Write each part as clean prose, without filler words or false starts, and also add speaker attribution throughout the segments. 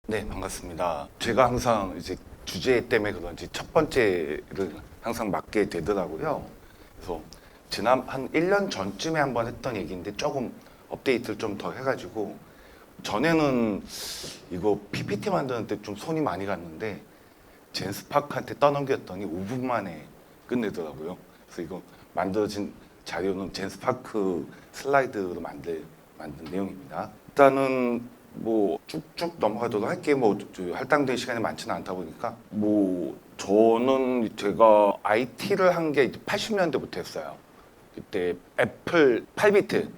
Speaker 1: 네, 반갑습니다. 제가 항상 이제 주제 때문에 그런지 첫 번째를 항상 맡게 되더라고요. 그래서 지난 한 1년 전쯤에 한번 했던 얘기인데 조금 업데이트를 좀 더 해가지고 전에는 이거 PPT 만드는데 좀 손이 많이 갔는데 젠스파크한테 떠넘겼더니 5분 만에 끝내더라고요. 그래서 이거 만들어진 자료는 젠스파크 슬라이드로 만든 내용입니다. 일단은 뭐 쭉쭉 넘어가도록 할게요. 뭐 할당된 시간이 많지는 않다 보니까 뭐 저는 제가 IT를 한 게 80년대부터 했어요. 그때 애플 8비트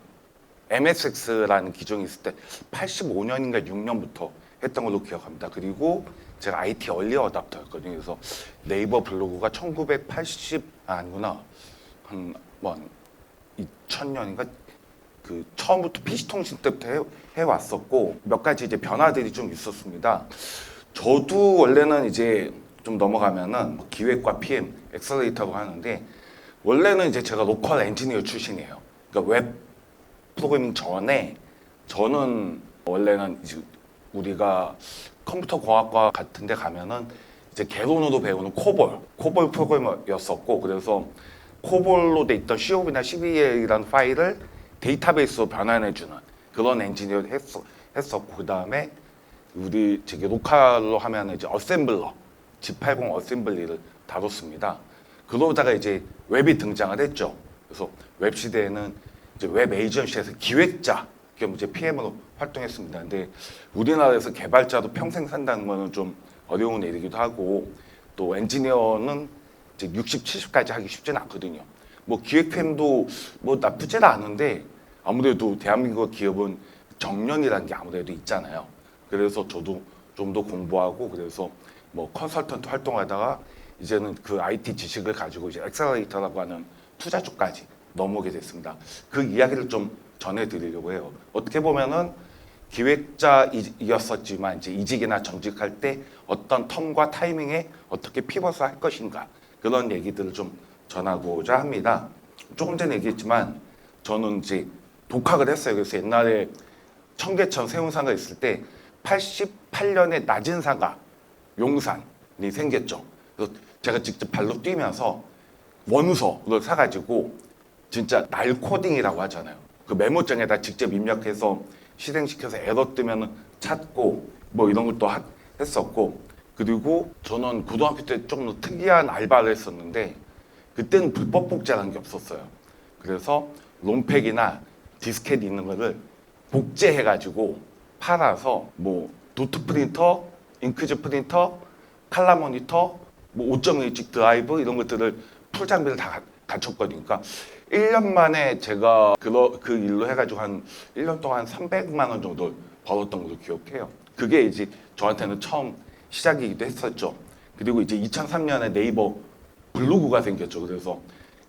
Speaker 1: MSX라는 기종이 있을 때 85년인가 6년부터 했던 걸로 기억합니다. 그리고 제가 IT 얼리 어답터였거든요. 그래서 네이버 블로그가 1980 아니구나 한 2000년인가 그 처음부터 PC통신 때부터 해왔었고 몇 가지 이제 변화들이 좀 있었습니다. 저도 원래는 이제 좀 넘어가면은 기획과 PM, 엑셀레이터라고 하는데 원래는 이제 제가 로컬 엔지니어 출신이에요. 그러니까 웹 프로그래밍 전에 저는 원래는 이제 우리가 컴퓨터 공학과 같은 데 가면은 이제 개론으로 배우는 코볼 프로그래머였었고 그래서 코볼로 돼 있던 COB나 CBA라는 파일을 데이터베이스로 변환해주는 그런 엔지니어를 했었고 그 다음에 우리 저기 로컬로 하면 이제 어셈블러 G80 어셈블리를 다뤘습니다. 그러다가 이제 웹이 등장을 했죠. 그래서 웹 시대에는 이제 웹 에이전시에서 기획자 겸 이제 PM으로 활동했습니다. 근데 우리나라에서 개발자도 평생 산다는 거는 좀 어려운 일이기도 하고 또 엔지니어는 이제 60, 70까지 하기 쉽지는 않거든요. 뭐 기획 PM도 뭐 나쁘지는 않은데 아무래도 대한민국 기업은 정년이라는 게 아무래도 있잖아요. 그래서 저도 좀 더 공부하고 그래서 뭐 컨설턴트 활동하다가 이제는 그 IT 지식을 가지고 이제 엑셀러레이터라고 하는 투자 쪽까지 넘어오게 됐습니다. 그 이야기를 좀 전해드리려고 해요. 어떻게 보면은 기획자이었었지만 이제 이직이나 정직할 때 어떤 텀과 타이밍에 어떻게 피벗을 할 것인가 그런 얘기들을 좀 전하고자 합니다. 조금 전에 얘기했지만 저는 이제 독학을 했어요. 그래서 옛날에 청계천 세운사가 있을 때 88년에 낮은 사가 용산이 생겼죠. 그래서 제가 직접 발로 뛰면서 원서를 사가지고 진짜 날 코딩이라고 하잖아요. 그 메모장에다 직접 입력해서 실행시켜서 에러 뜨면 찾고 뭐 이런 것도 했었고 그리고 저는 고등학교 때 조금 특이한 알바를 했었는데 그때는 불법 복제라는 게 없었어요. 그래서 롬팩이나 디스켓 있는 거를 복제해가지고 팔아서 뭐 노트 프린터, 잉크젯 프린터, 칼라 모니터, 뭐 5.1직 드라이브 이런 것들을 풀 장비를 다 갖췄거든요. 그러니까 1년 만에 제가 그 일로 해가지고 한 1년 동안 300만 원 정도 벌었던 걸로 기억해요. 그게 이제 저한테는 처음 시작이기도 했었죠. 그리고 이제 2003년에 네이버 블로그가 생겼죠. 그래서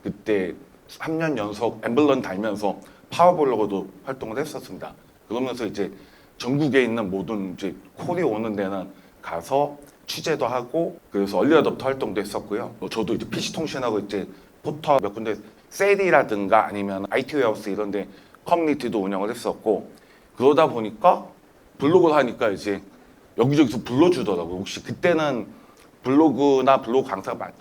Speaker 1: 그때 3년 연속 엠블럼 달면서 파워블로거도 활동을 했었습니다. 그러면서 이제 전국에 있는 모든 이제 콜이 오는 데는 가서 취재도 하고 그래서 얼리 어답터 활동도 했었고요. 저도 이제 PC 통신하고 이제 포터 몇 군데 셀이라든가 아니면 IT 웨어하우스 이런 데 커뮤니티도 운영을 했었고 그러다 보니까 블로그를 하니까 이제 여기저기서 불러주더라고요. 혹시 그때는 블로그나 블로그 강사가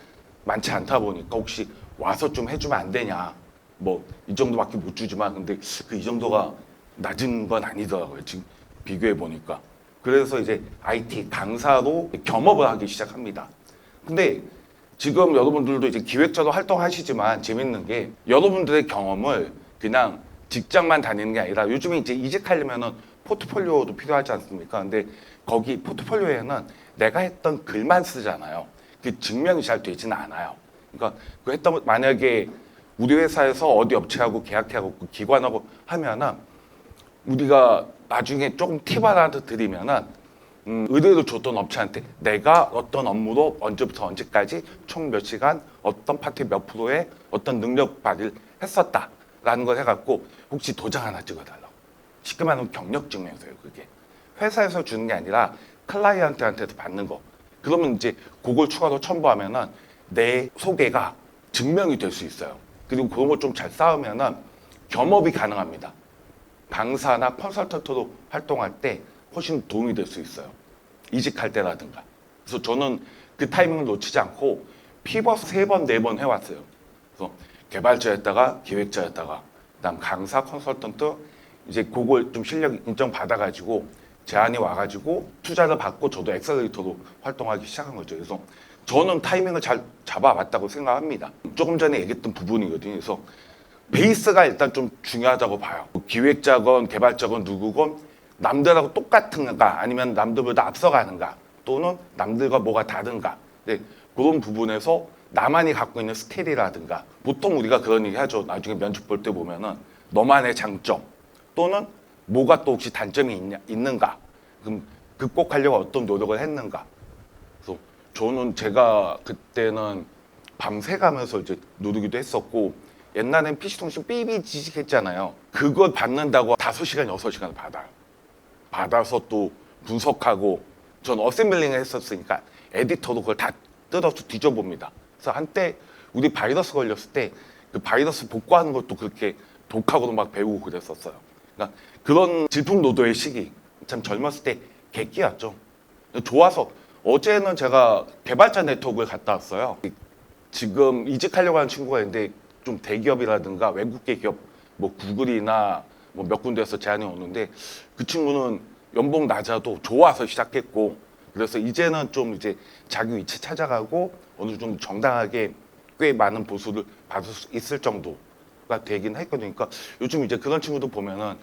Speaker 1: 많지 않다 보니까 혹시 와서 좀 해주면 안 되냐. 뭐 이 정도밖에 못 주지만 근데 그 이 정도가 낮은 건 아니더라고요. 지금 비교해 보니까. 그래서 이제 IT 강사로 겸업을 하기 시작합니다. 근데 지금 여러분들도 이제 기획자로 활동하시지만 재밌는 게 여러분들의 경험을 그냥 직장만 다니는 게 아니라 요즘에 이제 이직하려면은 포트폴리오도 필요하지 않습니까? 근데 거기 포트폴리오에는 내가 했던 글만 쓰잖아요. 그 증명이 잘 되지는 않아요. 그러니까 그 했던 만약에 우리 회사에서 어디 업체하고 계약해하고 그 기관하고 하면은 우리가 나중에 조금 팁 하나 더 드리면은 의뢰를 줬던 업체한테 내가 어떤 업무로 언제부터 언제까지 총 몇 시간 어떤 파트 몇 프로의 어떤 능력 발휘를 했었다라는 걸 해갖고 혹시 도장 하나 찍어달라고. 쉽게 말하면 경력 증명서예요. 그게 회사에서 주는 게 아니라 클라이언트한테도 받는 거. 그러면 이제 그걸 추가로 첨부하면은 내 소개가 증명이 될 수 있어요. 그리고 그런 걸 좀 잘 쌓으면은 겸업이 가능합니다. 강사나 컨설턴트로 활동할 때 훨씬 도움이 될 수 있어요. 이직할 때라든가. 그래서 저는 그 타이밍을 놓치지 않고 피벗 3번, 4번 해왔어요. 그래서 개발자였다가 기획자였다가 그다음 강사 컨설턴트 이제 그걸 좀 실력 인정 받아가지고 제안이 와가지고 투자를 받고 저도 엑셀레이터로 활동하기 시작한 거죠. 그래서 저는 타이밍을 잘 잡아왔다고 생각합니다. 조금 전에 얘기했던 부분이거든요. 그래서 베이스가 일단 좀 중요하다고 봐요. 기획자건 개발자건 누구건 남들하고 똑같은가 아니면 남들보다 앞서가는가 또는 남들과 뭐가 다른가. 네, 그런 부분에서 나만이 갖고 있는 스킬이라든가 보통 우리가 그런 얘기 하죠. 나중에 면접 볼 때 보면은 너만의 장점 또는 뭐가 또 혹시 단점이 있는가. 그럼 극복하려고 어떤 노력을 했는가. 그래서 저는 제가 그때는 밤새 가면서 이제 누르기도 했었고 옛날엔 PC통신 삐삐지직 했잖아요. 그걸 받는다고 5시간, 6시간 받아요. 받아서 또 분석하고 전 어셈블링을 했었으니까 에디터도 그걸 다 뜯어서 뒤져봅니다. 그래서 한때 우리 바이러스 걸렸을 때 그 바이러스 복구하는 것도 그렇게 독학으로 막 배우고 그랬었어요. 그러니까 그런 질풍노도의 시기 참 젊었을 때 객기였죠. 좋아서 어제는 제가 개발자 네트워크를 갔다 왔어요. 지금 이직하려고 하는 친구가 있는데 좀 대기업이라든가 외국계 기업 뭐 구글이나 뭐 몇 군데에서 제안이 오는데 그 친구는 연봉 낮아도 좋아서 시작했고 그래서 이제는 좀 이제 자기 위치 찾아가고 어느 정도 정당하게 꽤 많은 보수를 받을 수 있을 정도가 되긴 했거든요. 그러니까 요즘 이제 그런 친구도 보면은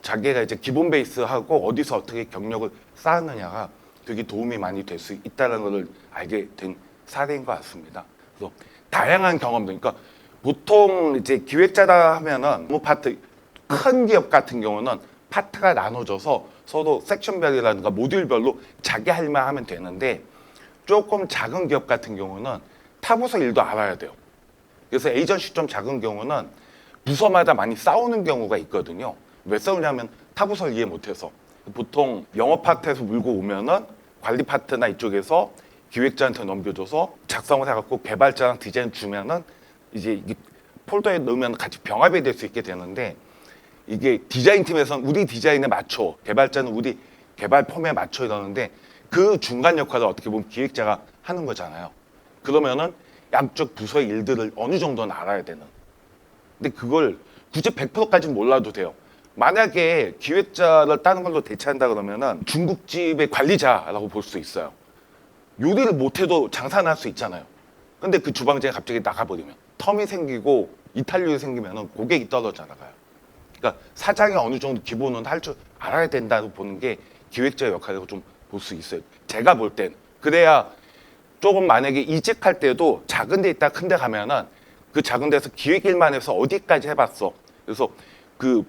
Speaker 1: 자기가 이제 기본 베이스하고 어디서 어떻게 경력을 쌓았느냐가 되게 도움이 많이 될 수 있다는 것을 알게 된 사례인 것 같습니다. 그래서 다양한 경험들, 그러니까 보통 이제 기획자다 하면은 뭐 파트 큰 기업 같은 경우는 파트가 나눠져서 서로 섹션별이라든가 모듈별로 자기 할 말 하면 되는데 조금 작은 기업 같은 경우는 타부서 일도 알아야 돼요. 그래서 에이전시 좀 작은 경우는 부서마다 많이 싸우는 경우가 있거든요. 왜 싸우냐면 타부서를 이해 못해서 보통 영업 파트에서 물고 오면은 관리 파트나 이쪽에서 기획자한테 넘겨줘서 작성을 해갖고 개발자랑 디자인 주면은 이제 이게 폴더에 넣으면 같이 병합이 될 수 있게 되는데 이게 디자인 팀에서는 우리 디자인에 맞춰 개발자는 우리 개발 폼에 맞춰 이러는데 그 중간 역할을 어떻게 보면 기획자가 하는 거잖아요. 그러면은 양쪽 부서의 일들을 어느 정도는 알아야 되는. 근데 그걸 굳이 100%까지는 몰라도 돼요. 만약에 기획자를 다른 걸로 대체한다 그러면은 중국집의 관리자라고 볼 수 있어요. 요리를 못해도 장사는 할 수 있잖아요. 근데 그 주방장이 갑자기 나가버리면 텀이 생기고 이탈률이 생기면은 고객이 떨어져 나가요. 그러니까 사장이 어느 정도 기본은 할 줄 알아야 된다고 보는 게 기획자의 역할이라고 좀 볼 수 있어요. 제가 볼 땐. 그래야 조금 만약에 이직할 때도 작은 데 있다 큰 데 가면은 그 작은 데서 기획 일만 해서 어디까지 해봤어. 그래서 그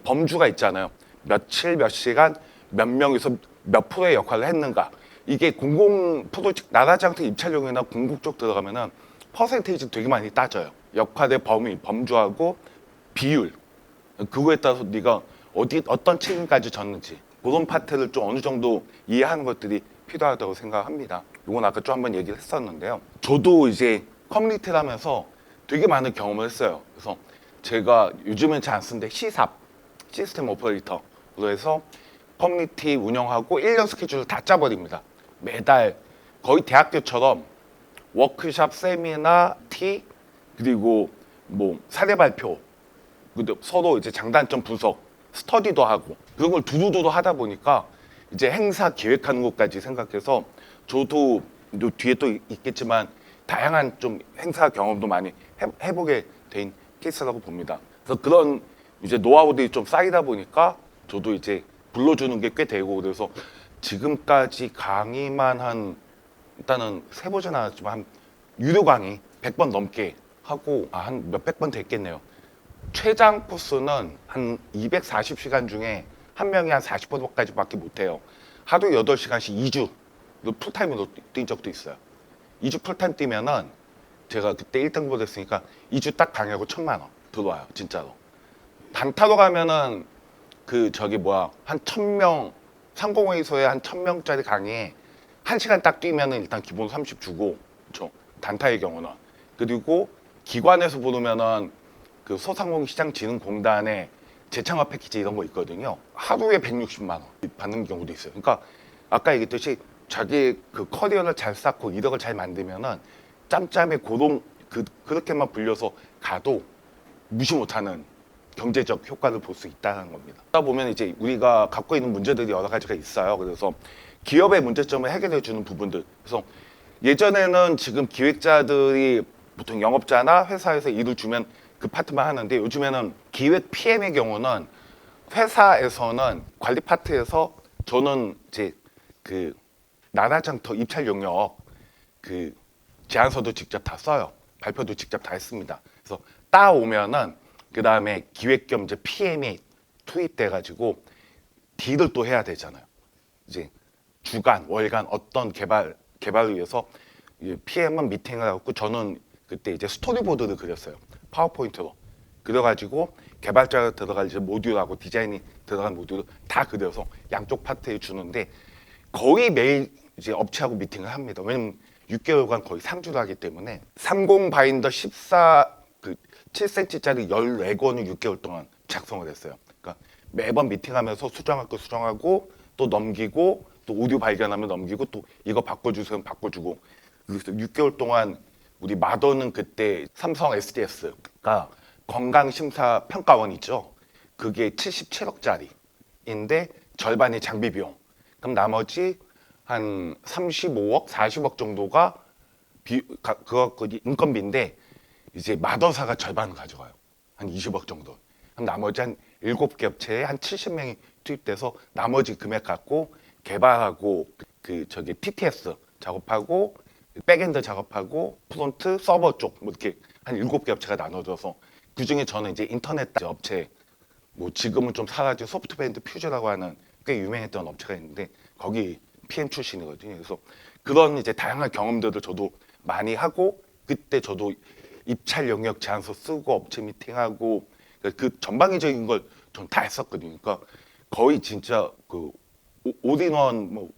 Speaker 1: 범주가 있잖아요. 며칠, 몇 시간, 몇 명에서 몇 프로의 역할을 했는가. 이게 공공 프로젝트 나라장터 입찰용이나 공국 쪽 들어가면은 퍼센테이지 되게 많이 따져요. 역할의 범주하고 비율. 그거에 따라서 네가 어떤 책임까지 졌는지 그런 파트를 좀 어느 정도 이해하는 것들이 필요하다고 생각합니다. 이건 아까 좀 한번 얘기를 했었는데요. 저도 이제 커뮤니티를 하면서 되게 많은 경험을 했어요. 그래서 제가 요즘은 잘 안 쓰는데 시삽, 시스템 오퍼레이터로 해서 커뮤니티 운영하고 1년 스케줄을 다 짜버립니다. 매달 거의 대학교처럼 워크샵, 세미나, 티, 그리고 뭐 사례 발표, 서로 이제 장단점 분석, 스터디도 하고 그런 걸 두루두루 하다 보니까 이제 행사 기획하는 것까지 생각해서 저도 요 뒤에 또 있겠지만 다양한 좀 행사 경험도 많이 해보게 된 케이스라고 봅니다. 그래서 그런 이제 노하우들이 좀 쌓이다 보니까 저도 이제 불러주는 게 꽤 되고 그래서 지금까지 강의만 한 일단은 세보진 않았지만 한 유료 강의 100번 넘게 하고 한 몇백 번 됐겠네요. 최장 코스는 한 240시간 중에 한 명이 한 40%까지밖에 못해요. 하루 8시간씩 2주 풀타임으로 뛴 적도 있어요. 2주 풀타임 뛰면은 제가 그때 1등급 했으니까 2주 딱 강의하고 1,000만 원 들어와요. 진짜로. 단타로 가면은 한 1,000명 상공회의소에 한 1,000명짜리 강의에 1시간 딱 뛰면은 일단 기본 30 주고 그렇죠. 단타의 경우는. 그리고 기관에서 부르면은 그 소상공인시장진흥공단의 재창업 패키지 이런 거 있거든요. 하루에 160만 원 받는 경우도 있어요. 그러니까 아까 얘기했듯이 자기 그 커리어를 잘 쌓고 이력을 잘 만들면은 짬짬이 고동 그렇게만 불려서 가도 무시 못하는 경제적 효과를 볼 수 있다는 겁니다. 그러다 보면 이제 우리가 갖고 있는 문제들이 여러 가지가 있어요. 그래서 기업의 문제점을 해결해 주는 부분들. 그래서 예전에는 지금 기획자들이 보통 영업자나 회사에서 일을 주면 그 파트만 하는데 요즘에는 기획 PM의 경우는 회사에서는 관리 파트에서 저는 이제 그 나라장터 입찰 용역 그 제안서도 직접 다 써요. 발표도 직접 다 했습니다. 그래서 따오면은 그 다음에 기획 겸 이제 PM이 투입돼 가지고 딜을 또 해야 되잖아요. 이제 주간, 월간 어떤 개발을 위해서 PM은 미팅을 하고 저는 그때 이제 스토리보드를 그렸어요. 파워포인트로. 그래가지고 개발자가 들어갈 이제 모듈하고 디자인이 들어간 모듈을 다 그려서 양쪽 파트에 주는데 거의 매일 이제 업체하고 미팅을 합니다. 왜냐면 6개월간 거의 상주를 하기 때문에 30 바인더 14 그 7cm짜리 14권을 6개월 동안 작성을 했어요. 그러니까 매번 미팅하면서 수정할 거 수정하고 또 넘기고 또 오류 발견하면 넘기고 또 이거 바꿔주세요 바꿔주고 그래서 6개월 동안 우리 마더는 그때 삼성 SDS가 건강심사평가원 있죠. 그게 77억짜리인데 절반이 장비 비용. 그럼 나머지 한 35억, 40억 정도가 그거 인건비인데 이제 마더사가 절반을 가져가요. 한 20억 정도. 그럼 나머지 한 7개 업체에 한 70명이 투입돼서 나머지 금액 갖고 개발하고 저기 TTS 작업하고 백엔드 작업하고 프론트 서버 쪽 뭐 이렇게 한 7개 업체가 나눠져서 그중에 저는 이제 인터넷 업체 뭐 지금은 좀 사라진 소프트밴드 퓨즈라고 하는 꽤 유명했던 업체가 있는데 거기 PM 출신이거든요. 그래서 그런 이제 다양한 경험들을 저도 많이 하고 그때 저도 입찰 영역 제안서 쓰고 업체 미팅하고 그 전방위적인 걸 전 다 했었거든요. 그러니까 거의 진짜 그 올인원 뭐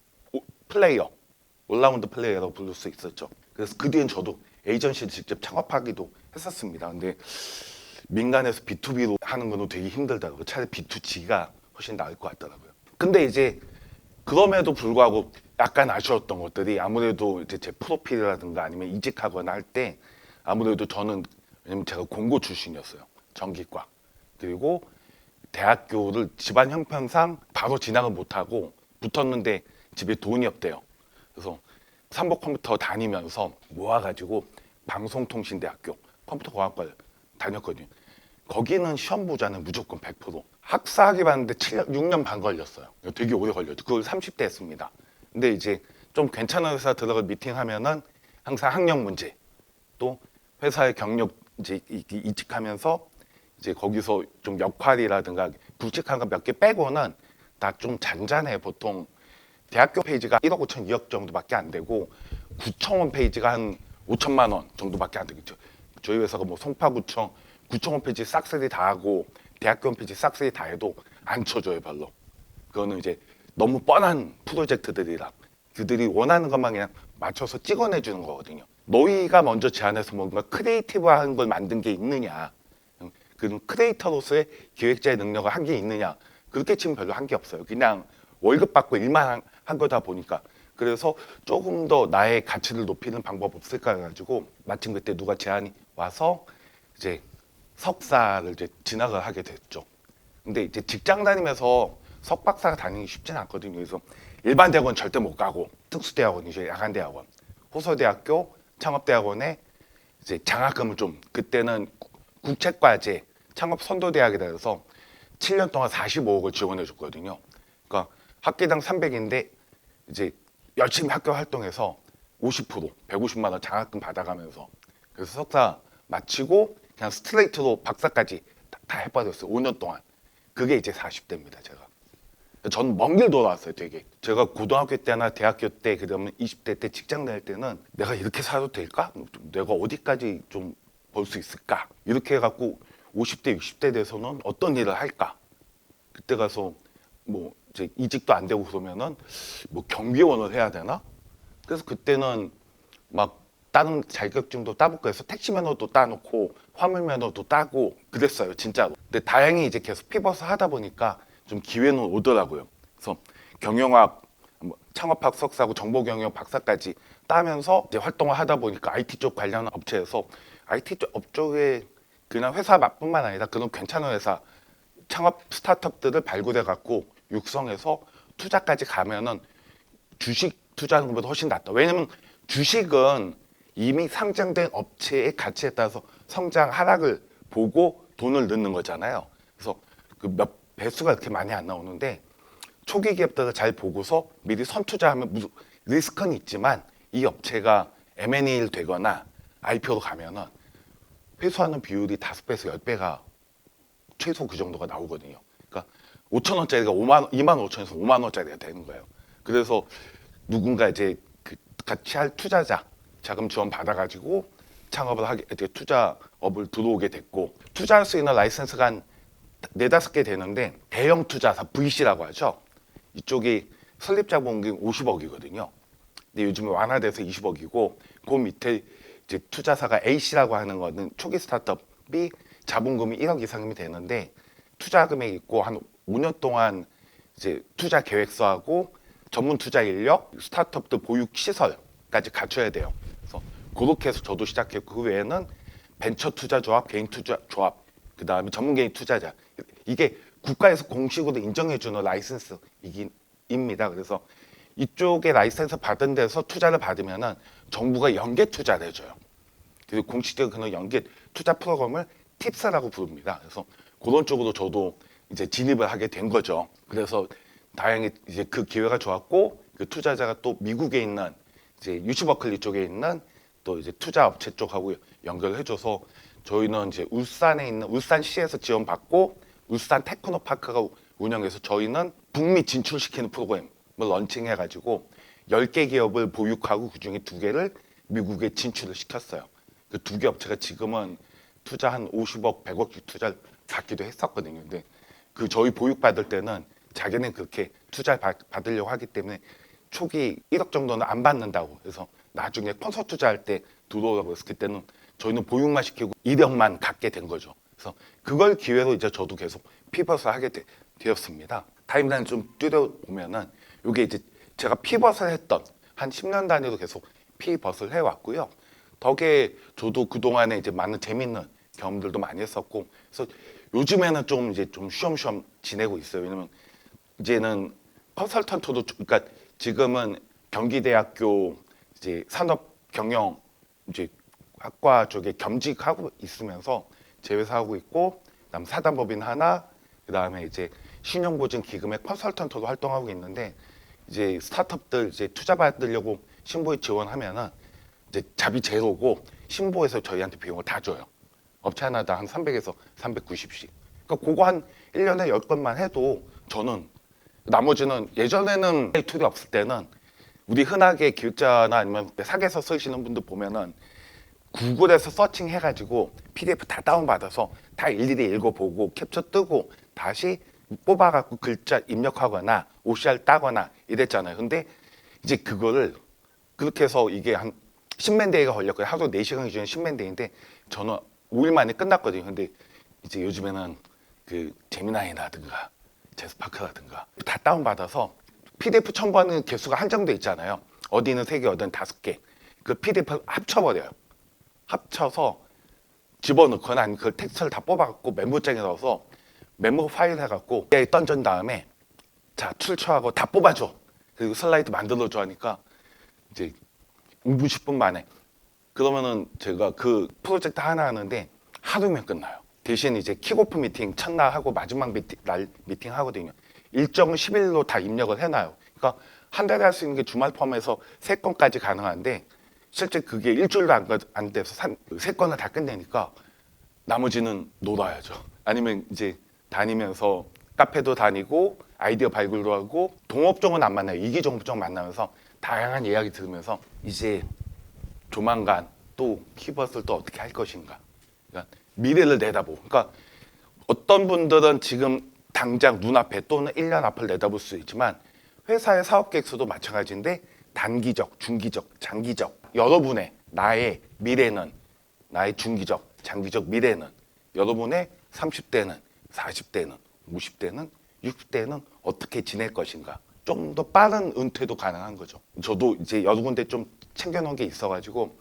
Speaker 1: 플레이어 올라운드 플레이어라고 부를 수 있었죠. 그래서 그 뒤엔 저도 에이전시를 직접 창업하기도 했었습니다. 근데 민간에서 B2B로 하는 거는 되게 힘들더라고요. 차라리 B2G가 훨씬 나을 것 같더라고요. 근데 이제 그럼에도 불구하고 약간 아쉬웠던 것들이 아무래도 이제 제 프로필이라든가 아니면 이직하거나 할 때 아무래도 저는 왜냐면 제가 공고 출신이었어요. 전기과. 그리고 대학교를 집안 형편상 바로 진학을 못하고 붙었는데 집에 돈이 없대요. 그래서 삼복컴퓨터 다니면서 모아가지고 방송통신대학교 컴퓨터공학과를 다녔거든요. 거기는 시험 보자는 무조건 100%. 학사학위 봤는데 6년 반 걸렸어요. 되게 오래 걸렸죠. 그걸 30대 했습니다. 근데 이제 좀 괜찮은 회사 들어가 미팅하면은 항상 학력 문제, 또 회사의 경력 이제 이직하면서 이제 거기서 좀 역할이라든가 굵직한 거 몇 개 빼고는 다 좀 잔잔해. 보통 대학교 페이지가 1억 5천 2억 정도밖에 안 되고 구청 홈페이지가 한 5천만 원 정도밖에 안 되겠죠. 저희 회사가 뭐 송파구청 구청 홈페이지 싹쓸이 다 하고 대학교 홈페이지 싹쓸이 다 해도 안 쳐줘요 별로. 그거는 이제 너무 뻔한 프로젝트들이라 그들이 원하는 것만 그냥 맞춰서 찍어내주는 거거든요. 너희가 먼저 제안해서 뭔가 크리에이티브한 걸 만든 게 있느냐, 그런 크리에이터로서의 기획자의 능력을 한 게 있느냐, 그렇게 치면 별로 한 게 없어요. 그냥 월급 받고 일만 한 거다 보니까. 그래서 조금 더 나의 가치를 높이는 방법 없을까 해가지고 마침 그때 누가 제안이 와서 이제 석사를 이제 진학을 하게 됐죠. 근데 이제 직장 다니면서 석박사가 다니기 쉽지는 않거든요. 그래서 일반 대학원 절대 못 가고 특수대학원이죠. 야간대학원, 호서대학교, 창업대학원에 이제 장학금을 좀 그때는 국책과제 창업선도대학이라 해서 7년 동안 45억을 지원해 줬거든요. 그러니까 학기당 300인데 이제 열심히 학교 활동해서 50% 150만 원 장학금 받아가면서 그래서 석사 마치고 그냥 스트레이트로 박사까지 다 해버렸어요. 5년 동안. 그게 이제 40대입니다. 제가. 전 먼 길 돌아왔어요. 되게. 제가 고등학교 때나 대학교 때 그다음에 20대 때 직장 다닐 때는 내가 이렇게 살아도 될까? 내가 어디까지 좀 벌 수 있을까? 이렇게 해갖고 50대 60대 돼서는 어떤 일을 할까? 그때 가서 뭐 이제 이직도 안 되고 그러면은 뭐 경비원을 해야 되나? 그래서 그때는 막 다른 자격증도 따볼까 해서 택시 면허도 따놓고 화물 면허도 따고 그랬어요. 진짜로. 근데 다행히 이제 계속 피벗을 하다 보니까 좀 기회는 오더라고요. 그래서 경영학 뭐 창업학 석사하고 정보경영 박사까지 따면서 이제 활동을 하다 보니까 IT 쪽 관련 업체에서 IT 쪽 업종에 그냥 회사뿐만 아니라 그런 괜찮은 회사 창업 스타트업들을 발굴해 갖고 육성해서 투자까지 가면은 주식 투자하는 것보다 훨씬 낫다. 왜냐면 주식은 이미 상장된 업체의 가치에 따라서 성장 하락을 보고 돈을 넣는 거잖아요. 그래서 그 몇 배수가 그렇게 많이 안 나오는데 초기 기업들을 잘 보고서 미리 선투자하면 리스크는 있지만 이 업체가 M&A 되거나 IPO로 가면은 회수하는 비율이 5배에서 10배가 최소 그 정도가 나오거든요. 그러니까 5천 원짜리가 2만 5천에서 5만 원짜리가 되는 거예요. 그래서 누군가 이제 그 같이 할 투자자 자금 지원 받아가지고 창업을 하게 이제 투자업을 들어오게 됐고 투자할 수 있는 라이센스가 한 4-5개 되는데 대형 투자사 VC라고 하죠. 이쪽이 설립 자본금이 50억이거든요. 근데 요즘에 완화돼서 20억이고 그 밑에 이제 투자사가 A씨라고 하는 거는 초기 스타트업이 자본금이 1억 이상이 되는데 투자 금액이 있고 한 5년 동안 이제 투자 계획서하고 전문 투자 인력, 스타트업들 보육 시설까지 갖춰야 돼요. 그래서 그렇게 해서 저도 시작했고 그 외에는 벤처 투자 조합, 개인 투자 조합, 그 다음에 전문 개인 투자자 이게 국가에서 공식으로 인정해주는 라이센스입니다. 그래서 이쪽에 라이센스 받은 데서 투자를 받으면은 정부가 연계 투자를 해줘요. 그리고 공식적인 그런 연계 투자 프로그램을 팁스라고 부릅니다. 그래서 그런 쪽으로 저도 이제 진입을 하게 된 거죠. 그래서 다행히 이제 그 기회가 좋았고 그 투자자가 또 미국에 있는 이제 유시 버클리 쪽에 있는 또 이제 투자 업체 쪽하고 연결을 해줘서 저희는 이제 울산에 있는 울산시에서 지원받고 울산 테크노파크가 운영해서 저희는 북미 진출시키는 프로그램을 런칭해가지고 10개 기업을 보육하고 그중에 2개를 미국에 진출을 시켰어요. 그 2개 업체가 지금은 투자 한 50억, 100억씩 투자를 받기도 했었거든요. 근데 그 저희 보육받을 때는 자기는 그렇게 투자를 받으려고 하기 때문에 초기 1억 정도는 안 받는다고. 그래서 나중에 콘서 투자할 때 들어오라고 했을 때는 저희는 보육만 시키고 1억만 갖게 된 거죠. 그래서 그걸 기회로 이제 저도 계속 피벗을 하게 되었습니다. 타임라인 좀 뜯어보면은 이게 이제 제가 피벗을 했던 한 10년 단위로 계속 피벗을 해왔고요. 덕에 저도 그동안에 이제 많은 재밌는 경험들도 많이 했었고, 그래서 요즘에는 좀 이제 좀 쉬엄쉬엄 지내고 있어요. 왜냐면 이제는 컨설턴트도, 그러니까 지금은 경기대학교 이제 산업경영 이제 학과 쪽에 겸직하고 있으면서 재회사하고 있고, 그다음 사단법인 하나, 그다음에 이제 신용보증기금의 컨설턴트로 활동하고 있는데 이제 스타트업들 이제 투자 받으려고 신보에 지원하면은 이제 잡이 제로고 신보에서 저희한테 비용을 다 줘요. 업체 하나당 한 300에서 390씩. 그러니까 그거 한 1년에 10건만 해도 저는 나머지는 예전에는 툴이 없을 때는 우리 흔하게 기획자나 아니면 사계서 쓰시는 분들 보면은 구글에서 서칭 해가지고 PDF 다 다운받아서 다 일일이 읽어보고 캡처 뜨고 다시 뽑아갖고 글자 입력하거나 OCR 따거나 이랬잖아요. 근데 이제 그거를 그렇게 해서 이게 한 10만 데이가 걸렸거든요. 하루 4시간 기준에 10만 데이인데 저는 5일 만에 끝났거든요. 근데 이제 요즘에는 그 제미나이라든가 제스파크라든가 다 다운받아서 PDF 첨부하는 개수가 한정돼 있잖아요. 어디는 3개, 어디는 5개. 그 PDF 합쳐버려요. 합쳐서 집어넣거나 아니면 그 텍스트를 다 뽑아갖고 메모장에 넣어서 메모 파일 해갖고 AI에 던진 다음에 자 출처하고 다 뽑아줘. 그리고 슬라이드 만들어줘 하니까 이제 5분 10분 만에 그러면은 제가 그 프로젝트 하나 하는데 하루면 끝나요. 대신 이제 킥오프 미팅 첫날 하고 마지막 날 미팅 하거든요. 일정은 10일로 다 입력을 해놔요. 그러니까 한 달에 할 수 있는 게 주말 포함해서 3건까지 가능한데 실제 그게 일주일도 안 돼서 3건을 다 끝내니까 나머지는 놀아야죠. 아니면 이제 다니면서 카페도 다니고 아이디어 발굴도 하고 동업종은 안 만나요. 이기종종 만나면서 다양한 이야기 들으면서 이제 조만간 또 키벗을 또 어떻게 할 것인가. 그러니까 미래를 내다보고. 그러니까 어떤 분들은 지금 당장 눈앞에 또는 1년 앞을 내다볼 수 있지만 회사의 사업 계획서도 마찬가지인데 단기적, 중기적, 장기적 여러분의 나의 미래는 나의 중기적, 장기적 미래는 여러분의 30대는 40대는 50대는 60대는 어떻게 지낼 것인가 좀 더 빠른 은퇴도 가능한 거죠. 저도 이제 여러 군데 좀 챙겨놓은 게 있어가지고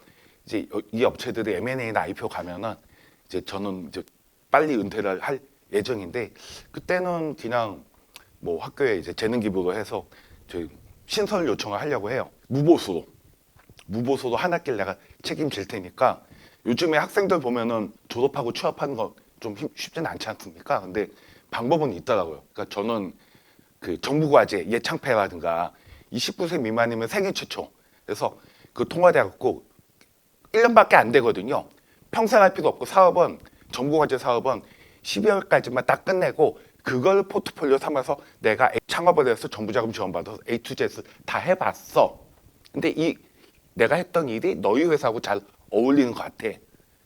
Speaker 1: 이제 이 업체들이 M&A나 IPO 가면은 이제 저는 이제 빨리 은퇴를 할 예정인데 그때는 그냥 뭐 학교에 이제 재능 기부로 해서 저희 신설 요청을 하려고 해요. 무보수로 한 학기를 내가 책임질 테니까 요즘에 학생들 보면은 졸업하고 취업하는 거 좀 쉽지는 않지 않습니까? 근데 방법은 있더라고요. 그러니까 저는 그 정부과제 예창패라든가 29세 미만이면 세계 최초. 그래서 그 통과돼갖고 1년밖에 안 되거든요. 평생 할 필요 없고 사업은 정부과제 사업은 12월까지만 딱 끝내고 그걸 포트폴리오 삼아서 내가 창업을 해서 정부 자금 지원받아서 A to Z를 다 해봤어. 근데 이 내가 했던 일이 너희 회사하고 잘 어울리는 것 같아.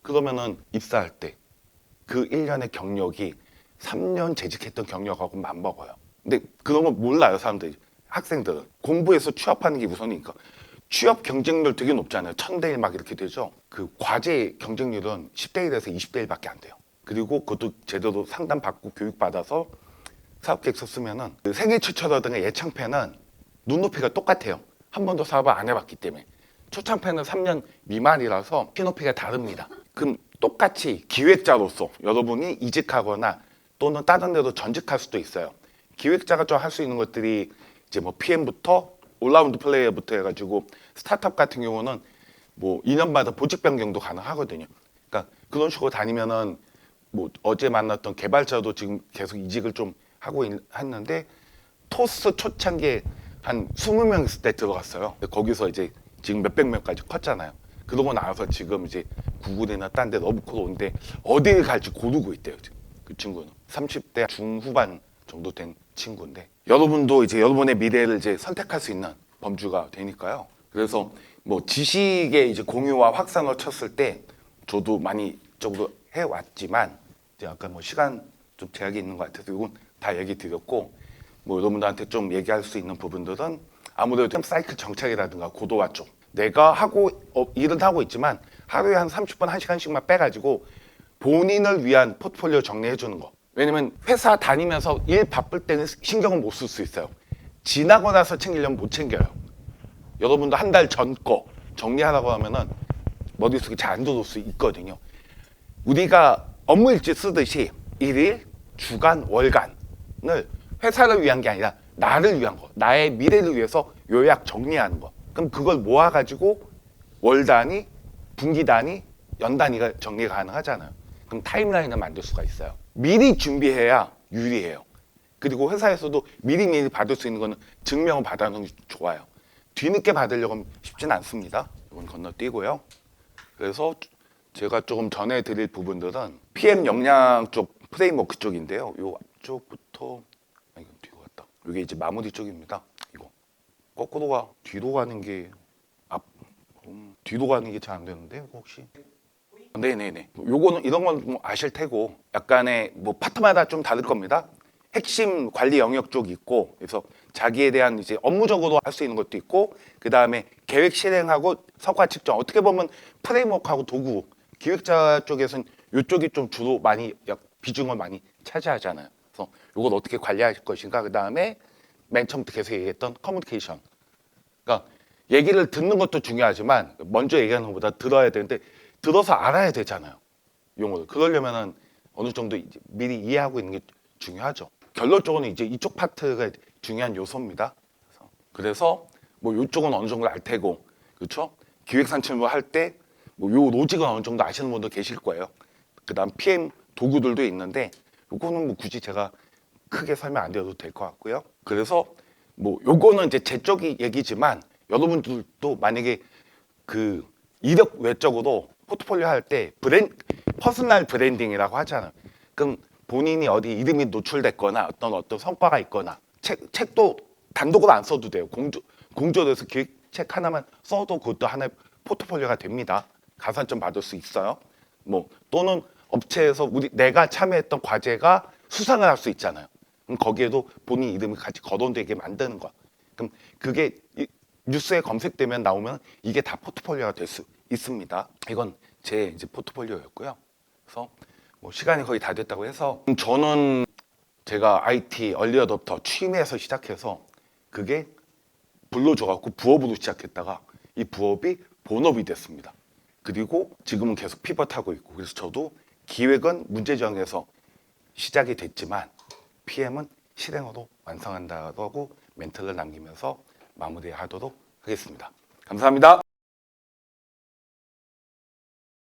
Speaker 1: 그러면은 입사할 때 그 1년의 경력이 3년 재직했던 경력하고 맞먹어요. 근데 그런 거 몰라요, 사람들이. 학생들은. 공부해서 취업하는 게 우선이니까. 취업 경쟁률 되게 높잖아요. 1000대 1 막 이렇게 되죠. 그 과제 경쟁률은 10대 1에서 20대 1밖에 안 돼요. 그리고 그것도 제대로 상담받고 교육받아서 사업 계획서 쓰면은 그 세계 최초라든가 예창패는 눈높이가 똑같아요. 한 번도 사업을 안 해봤기 때문에. 초창패는 3년 미만이라서 키높이가 다릅니다. 그럼 똑같이 기획자로서 여러분이 이직하거나 또는 다른 데로 전직할 수도 있어요. 기획자가 좀 할 수 있는 것들이 이제 뭐 PM부터 올라운드 플레이어부터 해가지고 스타트업 같은 경우는 뭐 2년마다 보직 변경도 가능하거든요. 그러니까 그런 식으로 다니면은 뭐 어제 만났던 개발자도 지금 계속 이직을 좀 하고 했는데 토스 초창기에 한 20명 있을 때 들어갔어요. 거기서 이제 지금 몇백 명까지 컸잖아요. 그러고 나서 지금 이제 구글이나 딴 데 러브콜 오는데 어디를 갈지 고르고 있대요. 지금. 그 친구는 30대 중후반 정도 된 친구인데 여러분도 이제 여러분의 미래를 이제 선택할 수 있는 범주가 되니까요. 그래서 뭐 지식의 이제 공유와 확산을 쳤을 때 저도 많이 이쪽으로 해왔지만 이제 아까 뭐 시간 좀 제약이 있는 것 같아서 이건 다 얘기 드렸고 뭐 여러분들한테 좀 얘기할 수 있는 부분들은 아무래도 사이클 정착이라든가 고도화 쪽 내가 하고 일은 하고 있지만 하루에 한 30분 1시간씩만 빼가지고 본인을 위한 포트폴리오 정리해 주는 거. 왜냐면 회사 다니면서 일 바쁠 때는 신경을 못 쓸 수 있어요. 지나고 나서 챙기려면 못 챙겨요. 여러분도 한 달 전 거 정리하라고 하면은 머릿속에 잘 안 들어올 수 있거든요. 우리가 업무일지 쓰듯이 일일, 주간, 월간을 회사를 위한 게 아니라 나를 위한 거, 나의 미래를 위해서 요약 정리하는 거. 그럼 그걸 모아가지고 월 단위, 분기 단위, 연 단위가 정리가 가능하잖아요. 그럼 타임라인을 만들 수가 있어요. 미리 준비해야 유리해요. 그리고 회사에서도 미리미리 받을 수 있는 거는 증명을 받아놓는 게 좋아요. 뒤늦게 받으려고 하면 쉽진 않습니다. 이건 건너뛰고요. 그래서 제가 조금 전해드릴 부분들은 PM 역량 쪽 프레임워크 쪽인데요. 요 앞쪽부터 이건 뒤로 갔다. 이게 이제 마무리 쪽입니다. 이거 거꾸로가 뒤로 가는 게 뒤로 가는 게 잘 안 되는데 이거 혹시 네네네. 요거는 이런 건 뭐 아실 테고 약간의 뭐 파트마다 좀 다를 겁니다. 핵심 관리 영역 쪽이 있고 그래서 자기에 대한 이제 업무적으로 할 수 있는 것도 있고 그 다음에 계획 실행하고 성과 측정 어떻게 보면 프레임워크하고 도구 기획자 쪽에서는 이쪽이 좀 주로 많이 비중을 많이 차지하잖아요. 그래서 이걸 어떻게 관리할 것인가 그 다음에 맨 처음부터 계속 얘기했던 커뮤니케이션. 그러니까 얘기를 듣는 것도 중요하지만 먼저 얘기하는 것보다 들어야 되는데 들어서 알아야 되잖아요. 용어를. 그러려면은 어느 정도 이제 미리 이해하고 있는 게 중요하죠. 결론적으로는 이제 이쪽 파트가 중요한 요소입니다. 그래서 뭐 이쪽은 어느 정도 알 테고, 그렇죠? 기획산출을 할 때 뭐 요 로직은 어느 정도 아시는 분도 계실 거예요. 그다음 PM 도구들도 있는데 요거는 뭐 굳이 제가 크게 설명 안 드려도 될 것 같고요. 그래서 뭐 요거는 이제 제 쪽이 얘기지만 여러분들도 만약에 그 이력 외적으로 포트폴리오 할 때 퍼스널 브랜딩이라고 하잖아요. 그럼 본인이 어디 이름이 노출됐거나 어떤 성과가 있거나 책도 단독으로 안 써도 돼요. 공조돼서 기획책 하나만 써도 그것도 하나의 포트폴리오가 됩니다. 가산점 받을 수 있어요. 뭐 또는 업체에서 내가 참여했던 과제가 수상을 할 수 있잖아요. 그럼 거기에도 본인 이름이 같이 거론되게 만드는 거야. 그럼 그게 뉴스에 검색되면 나오면 이게 다 포트폴리오가 될 수 있습니다. 이건 제 이제 포트폴리오였고요. 그래서 뭐 시간이 거의 다 됐다고 해서 저는 제가 IT 얼리 어댑터 취미에서 시작해서 그게 불러줘갖고 부업으로 시작했다가 이 부업이 본업이 됐습니다. 그리고 지금은 계속 피벗하고 있고, 그래서 저도 기획은 문제정에서 시작이 됐지만 PM은 실행으로 완성한다고 멘트를 남기면서 마무리하도록 하겠습니다. 감사합니다.